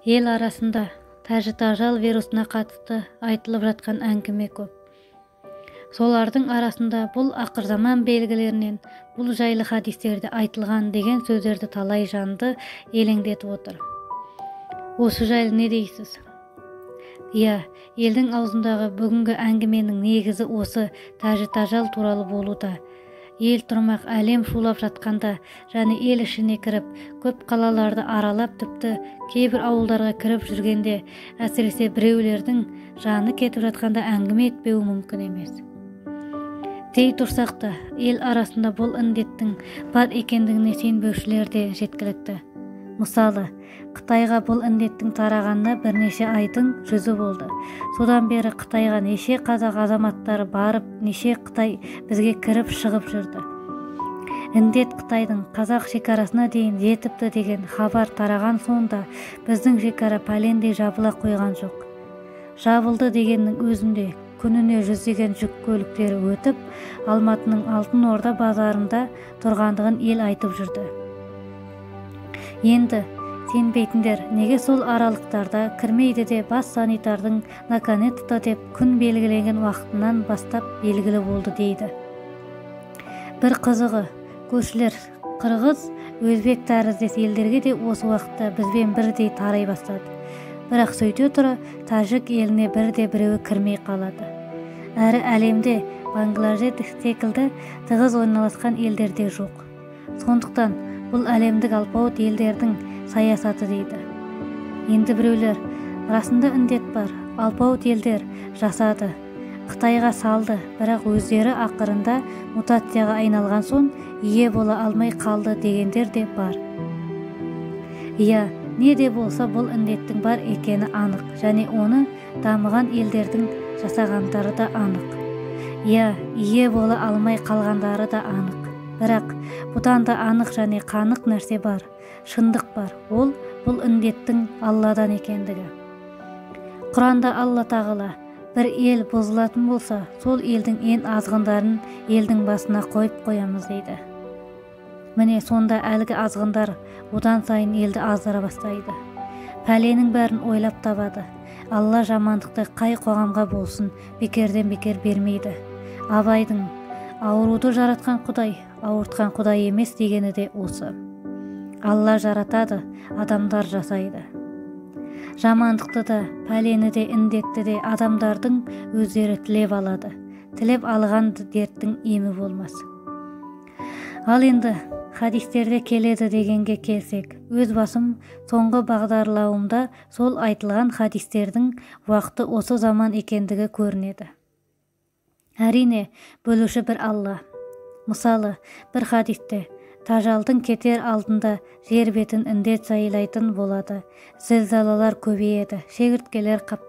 Ел арасында тәжітажал вирусына қатысты айтылып жатқан әңгіме көп. Солардың арасында бұл ақырзаман белгілерінен бұл жайлы хадистерде айтылған деген сөздерді талай жанды елеңдетіп отыр. Осы жайлы не дейсіз? Иә, елдің аузындағы бүгінгі әңгіменің негізі осы тәжітажал туралы болуда. Ел тұрмақ әлем шулап жатқанда, және ел ішіне кіріп, көп қалаларды аралап тіпті кейбір ауылдарға кіріп жүргенде, әсіресе біреулердің жаны кетіп жатқанда әңгіме етпеуі мүмкін емес. Дей тұрсақ та, ел арасында бұл індеттің бар екендігіне сенбеушілер де жеткілікті. Мысалы, Қытайға бұл індеттің тарағанына бірнеше айдың жүзі болды. Содан бері Қытайға неше қазақ азаматтары барып, неше Қытай бізге кіріп шығып жүрді. Індет Қытайдың қазақ шекарасына дейін жетіпті деген хабар тараған соңда біздің шекара пәлендей жабыла қойған жоқ. Жабылды дегеннің өзінде күніне жүздеген жүк көліктері өтіп, Алматының Алтын Орда базарында тұрғандығын ел айтып жүрді. Енді сенбейтіндер неге сол аралықтарда кірмейді де бас санитардың наконец-то деп күн белгіленген уақытынан бастап белгілі болды дейді. Бір қызығы, көршілер қырғыз, өзбек тәріздес елдерге де осы уақытта бізбен бірдей тарай бастады. Бірақ сөйте тұра тәжік еліне бірде-біреуі кірмей қалады. Әрі әлемде Бангладеш секілді тығыз орналасқан елдерде жоқ. Сондықтан бұл әлемдік алпауыт елдердің саясаты дейді. Енді біреулер, расында індет бар, алпауыт елдер жасады, Қытайға салды, бірақ өздері ақырында мутацияға айналған соң ие бола алмай қалды дегендер де бар. Иә, не де болса бұл індеттің бар екені анық, және оны дамыған елдердің жасағандары да анық. Иә, ие бола алмай қалғандары да анық. Бірақ бұдан да анық және қанық нәрсе бар, шындық бар, ол бұл індеттің Алладан екендігі. Құранда Алла тағала, бір ел бұзылатын болса, сол елдің ең азғындарын елдің басына қойып қоямыз дейді. Міне сонда әлгі азғындар одан сайын елді аздыра бастайды. Пәленің бәрін ойлап табады. Алла жамандықты қай қоғамға болсын бекерден бекер бермейді. Абайдың ауруды жаратқан Құдай, ауыртқан Құдай емес дегені де осы. Алла жаратады, адамдар жасайды. Жамандықты да, пәлені де, індетті де адамдардың өздері тілеп алады. Тілеп алған дерттің емі болмас. Ал енді хадистерде келеді дегенге келсек, өз басым соңғы бағдарлауымда сол айтылған хадистердің уақыты осы заман екендігі көрінеді. Әрине, бөлуші бір Алла. Мысалы, бір хадисте тажалдың кетер алдында жер бетін індет жайлайтын болады, зілзалалар көбейеді, шегірткелер қаптайды.